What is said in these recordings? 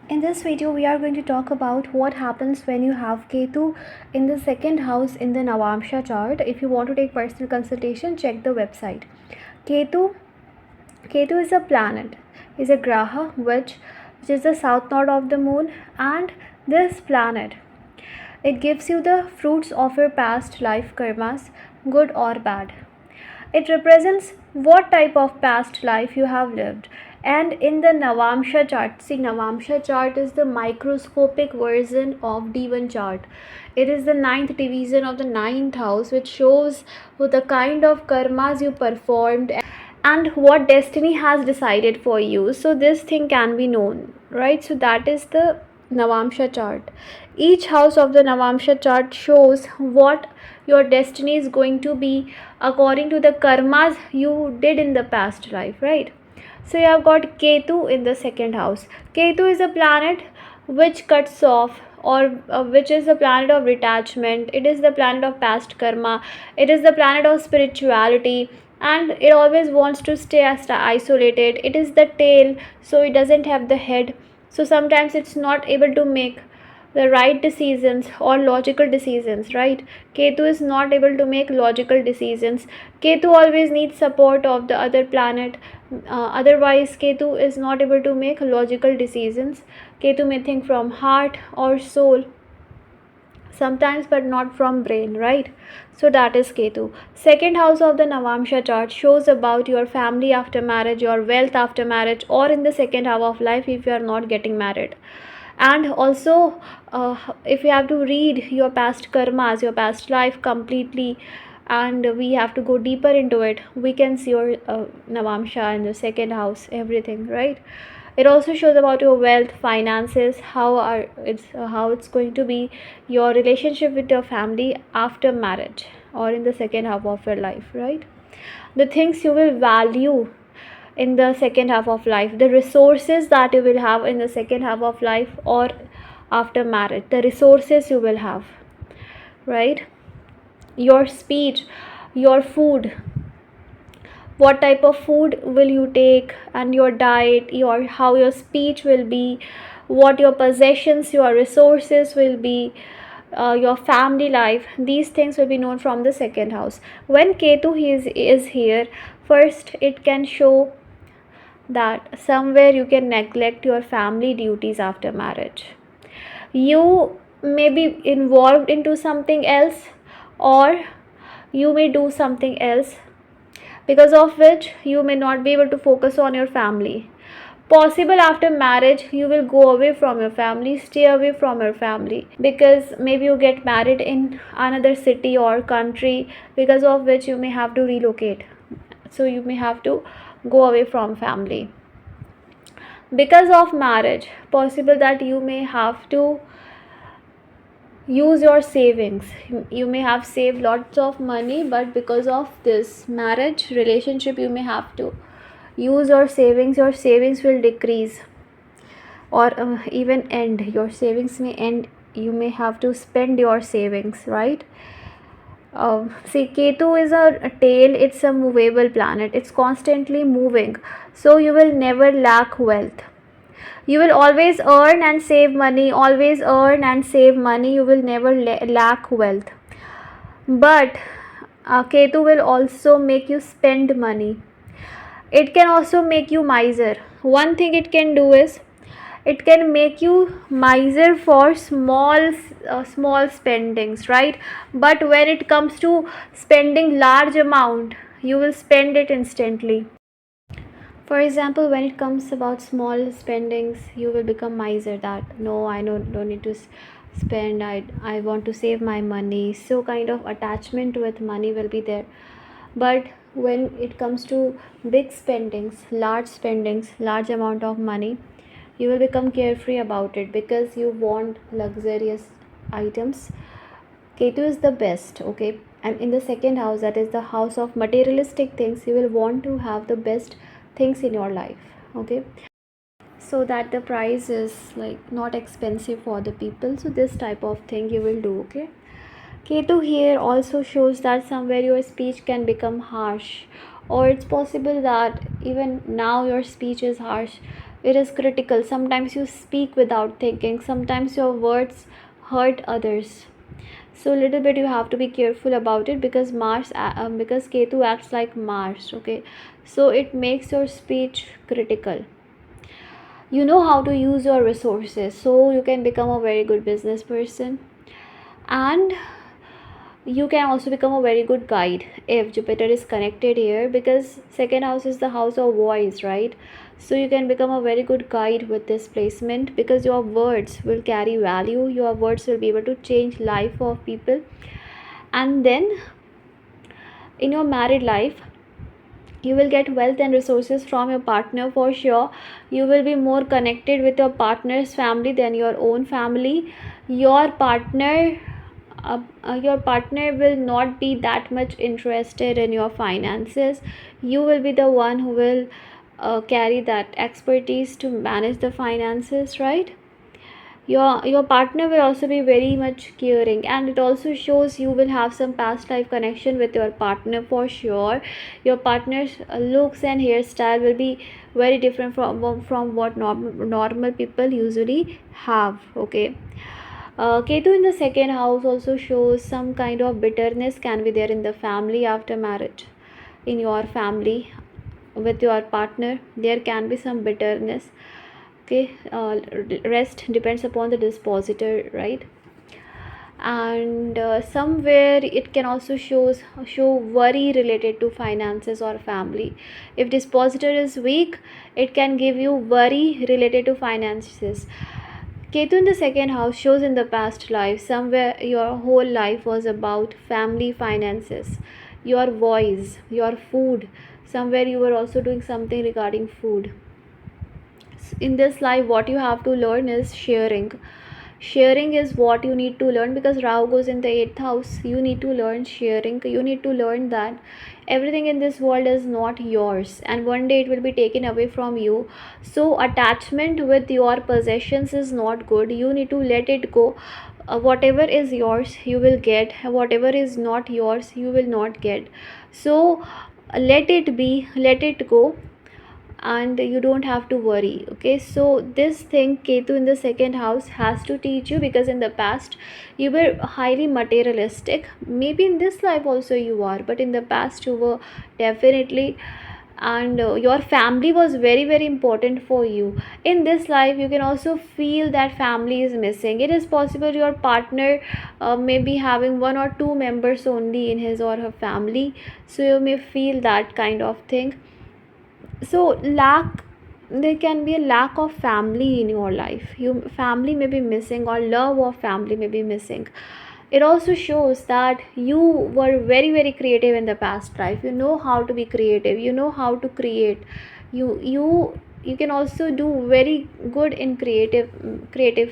In this video, we are going to talk about what happens when you have Ketu in the second house in the Navamsa chart. If you want to take personal consultation, check the website. Ketu, Ketu is a planet, is a graha, which is the south node of the moon, and this planet, it gives you the fruits of your past life karmas, good or bad. It represents what type of past life you have lived. And in the Navamsa chart, see, Navamsa chart is the microscopic version of D1 chart. It is the ninth division of the ninth house, which shows the kind of karmas you performed and what destiny has decided for you. So this thing can be known, right? So that is the Navamsa chart. Each house of the Navamsa chart shows what your destiny is going to be according to the karmas you did in the past life, right? So you have got Ketu in the second house. Ketu is a planet which cuts off, or which is the planet of detachment. It is the planet of past karma. It is the planet of spirituality, and it always wants to stay isolated. It is the tail, so it doesn't have the head. So sometimes it's not able to make the right decisions or logical decisions, right? Ketu is not able to make logical decisions. Ketu always needs support of the other planet. Otherwise Ketu is not able to make logical decisions. Ketu may think from heart or soul sometimes, but not from brain, right? So that is Ketu. Second house of the Navamsa chart shows about your family after marriage, your wealth after marriage, or in the second half of life if you are not getting married. And also, if you have to read your past karmas, your past life completely, and we have to go deeper into it, we can see your Navamsa in the second house, everything, right? It also shows about your wealth, finances, how it's going to be your relationship with your family after marriage or in the second half of your life, right? The things you will value in the second half of life, the resources that you will have in the second half of life or after marriage, the resources you will have, right? Your speech, your food, what type of food will you take, and your diet, your how your speech will be, what your possessions, your resources will be, your family life, these things will be known from the second house. When Ketu is here, first it can show that somewhere you can neglect your family duties after marriage. You may be involved into something else, or you may do something else, because of which you may not be able to focus on your family. Possible after marriage you will go away from your family, stay away from your family, because maybe you get married in another city or country, because of which you may have to relocate. So you may have to go away from family. Because of marriage, possible that you may have to use your savings. You may have saved lots of money, but because of this marriage relationship you may have to use your savings. Your savings will decrease, or even end. Your savings may end. You may have to spend your savings, right? See, Ketu is a tail, it's a movable planet, it's constantly moving, so you will never lack wealth. You will always earn and save money, always earn and save money. You will never lack wealth. But Ketu will also make you spend money. It can also make you miser. One thing it can do is it can make you miser for small spendings, right? But when it comes to spending large amount, you will spend it instantly. For example, when it comes about small spendings, you will become miser, that no, I don't need to spend, I want to save my money. So kind of attachment with money will be there. But when it comes to big spendings, large amount of money, you will become carefree about it because you want luxurious items. Ketu is the best, okay? And in the second house, that is the house of materialistic things, you will want to have the best things in your life, okay? So that the price is like not expensive for the people. So this type of thing you will do, okay? Ketu here also shows that somewhere your speech can become harsh, or it's possible that even now your speech is harsh. It is critical. Sometimes you speak without thinking, sometimes your words hurt others. So little bit you have to be careful about it, because because Ketu acts like Mars, okay? So it makes your speech critical. You know how to use your resources, so you can become a very good business person. And you can also become a very good guide if Jupiter is connected here, because second house is the house of voice, right? So you can become a very good guide with this placement, because your words will carry value, your words will be able to change life of people. And then in your married life, you will get wealth and resources from your partner for sure. You will be more connected with your partner's family than your own family. Your partner your partner will not be that much interested in your finances. You will be the one who will carry that expertise to manage the finances, right? Your partner will also be very much caring, and it also shows you will have some past life connection with your partner for sure. Your partner's looks and hairstyle will be very different from what normal people usually have, okay? Ketu in the second house also shows some kind of bitterness can be there in the family after marriage. In your family with your partner, there can be some bitterness, okay? Rest depends upon the dispositor, right? And somewhere it can also show worry related to finances or family. If dispositor is weak, it can give you worry related to finances. Ketu in the second house shows in the past life, somewhere your whole life was about family finances, your voice, your food. Somewhere you were also doing something regarding food. In this life, what you have to learn is sharing. Sharing is what you need to learn, because Rahu goes in the 8th house. You need to learn sharing. You need to learn that everything in this world is not yours, and one day it will be taken away from you. So attachment with your possessions is not good. You need to let it go. Whatever is yours you will get, whatever is not yours you will not get. So let it be, let it go, and you don't have to worry, okay? So this thing Ketu in the second house has to teach you, because in the past you were highly materialistic. Maybe in this life also you are, but in the past you were definitely. And your family was very very important for you. In this life you can also feel that family is missing. It is possible your partner may be having one or two members only in his or her family, so you may feel that kind of thing. So there can be a lack of family in your life. You family may be missing, or love of family may be missing. It also shows that you were very very creative in the past life. You know how to be creative, you know how to create. You can also do very good in creative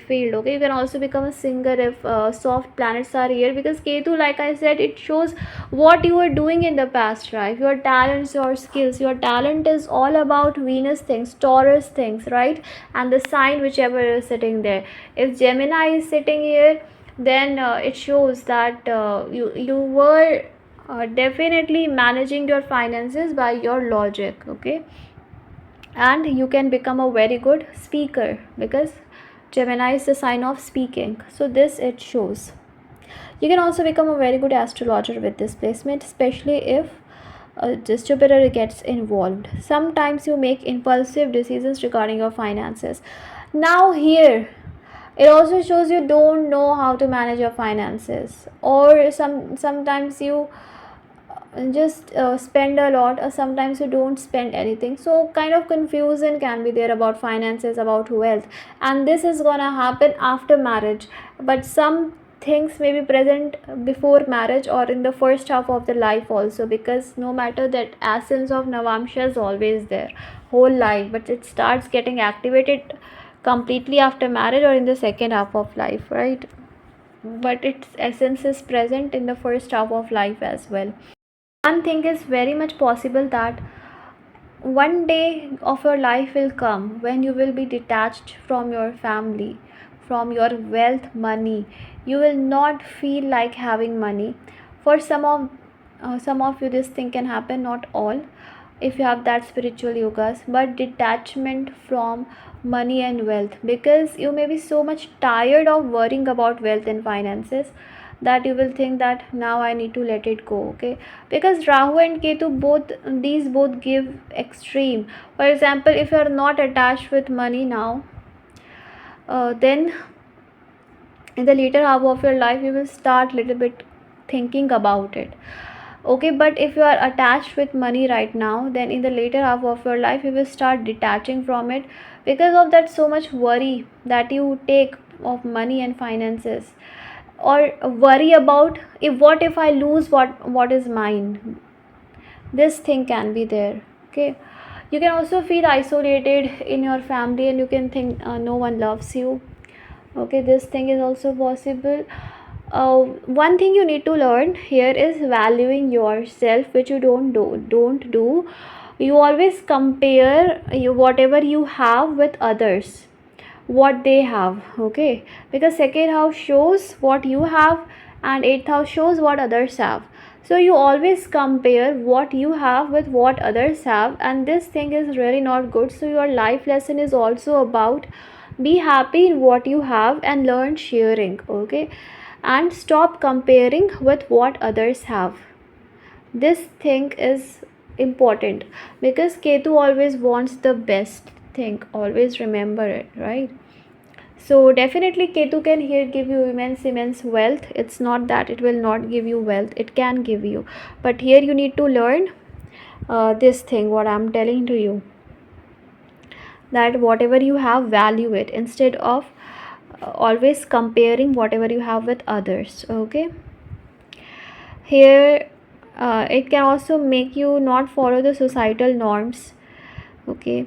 field, okay? You can also become a singer if soft planets are here, because Ketu, like I said, it shows what you were doing in the past life, your talents, your skills. Your talent is all about Venus things, Taurus things, right? And the sign whichever is sitting there. If Gemini is sitting here, then it shows that you were definitely managing your finances by your logic, okay? And you can become a very good speaker, because Gemini is the sign of speaking. So this it shows. You can also become a very good astrologer with this placement, especially if just Jupiter gets involved. Sometimes you make impulsive decisions regarding your finances. Now here it also shows you don't know how to manage your finances, or sometimes you just spend a lot, or sometimes you don't spend anything. So kind of confusion can be there about finances, about wealth, and this is gonna happen after marriage. But some things may be present before marriage or in the first half of the life also, because no matter that essence of Navamsa is always there whole life, but it starts getting activated completely after marriage or in the second half of life, right? But its essence is present in the first half of life as well. One thing is very much possible, that one day of your life will come when you will be detached from your family, from your wealth, money. You will not feel like having money. For some of you this thing can happen, not all. if you have that spiritual yogas, but detachment from money and wealth, because you may be so much tired of worrying about wealth and finances that you will think that now I need to let it go. Okay, because Rahu and Ketu, both give extreme. For example, if you are not attached with money now, then in the later half of your life you will start little bit thinking about it. Okay, but if you are attached with money right now, then in the later half of your life you will start detaching from it, because of that so much worry that you take of money and finances, or worry about if what if I lose what is mine. This thing can be there. Okay, you can also feel isolated in your family and you can think no one loves you. Okay, this thing is also possible. One thing you need to learn here is valuing yourself, which you don't do. You always compare whatever you have with others, what they have. Okay, because second house shows what you have and eighth house shows what others have. So you always compare what you have with what others have, and this thing is really not good. So your life lesson is also about be happy in what you have and learn sharing. Okay, and stop comparing with what others have. This thing is important, because Ketu always wants the best thing, always remember it, right? So definitely Ketu can here give you immense wealth. It's not that it will not give you wealth, it can give you, but here you need to learn this thing what I'm telling to you, that whatever you have, value it instead of always comparing whatever you have with others. Okay, here it can also make you not follow the societal norms. Okay,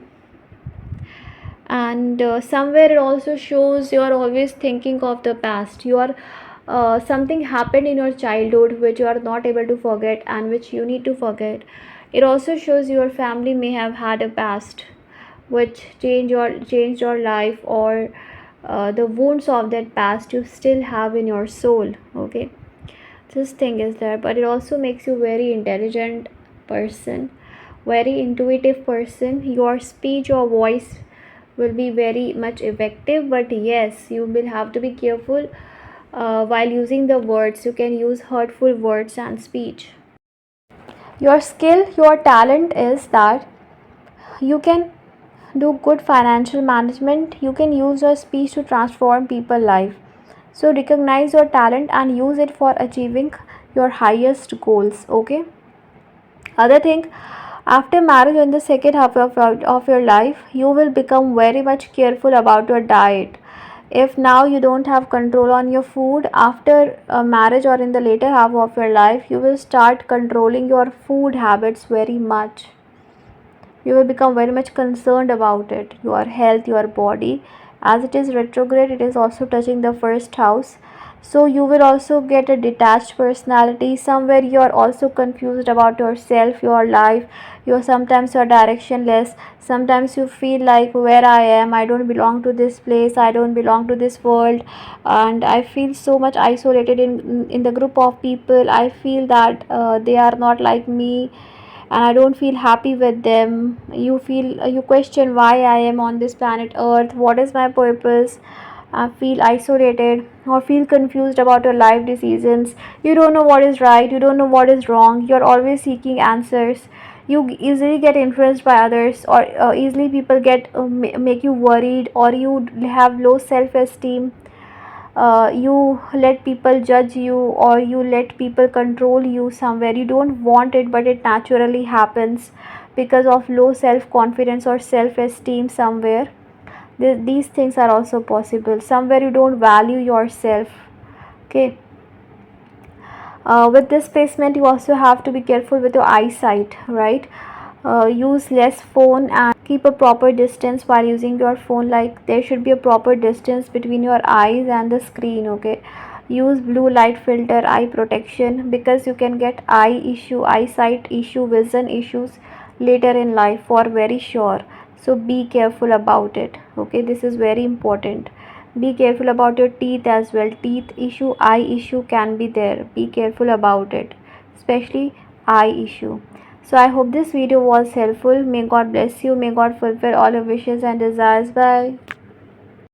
and somewhere it also shows you are always thinking of the past. You are something happened in your childhood which you are not able to forget and which you need to forget. It also shows your family may have had a past which changed your life, or the wounds of that past you still have in your soul. Okay, this thing is there, but it also makes you very intelligent person, very intuitive person. Your speech or voice will be very much effective, but yes, you will have to be careful while using the words. You can use hurtful words and speech. Your skill, your talent is that you can do good financial management. You can use your speech to transform people's life. So recognize your talent and use it for achieving your highest goals. Okay, other thing, after marriage in the second half of your life, you will become very much careful about your diet. If now you don't have control on your food, after marriage or in the later half of your life, you will start controlling your food habits very much. You will become very much concerned about it, your health, your body. As it is retrograde, it is also touching the first house, so you will also get a detached personality. Somewhere you are also confused about yourself, your life. You're directionless. Sometimes you feel like, where I am, I don't belong to this place, I don't belong to this world, and I feel so much isolated in the group of people. I feel that they are not like me, and I don't feel happy with them. You question why I am on this planet earth, what is my purpose. I feel isolated or feel confused about your life decisions. You don't know what is right, you don't know what is wrong, you're always seeking answers. You easily get influenced by others, or easily people get make you worried, or you have low self esteem. You let people judge you, or you let people control you. Somewhere you don't want it, but it naturally happens because of low self confidence or self esteem. Somewhere these things are also possible. Somewhere you don't value yourself. Okay, with this placement you also have to be careful with your eyesight, right? Use less phone and keep a proper distance while using your phone. Like, there should be a proper distance between your eyes and the screen. Okay, use blue light filter, eye protection, because you can get eyesight issue, vision issues later in life for very sure. So be careful about it. Okay, this is very important. Be careful about your teeth as well. Teeth issue, eye issue can be there. Be careful about it, especially eye issue. So I hope this video was helpful. May God bless you. May God fulfill all your wishes and desires. Bye.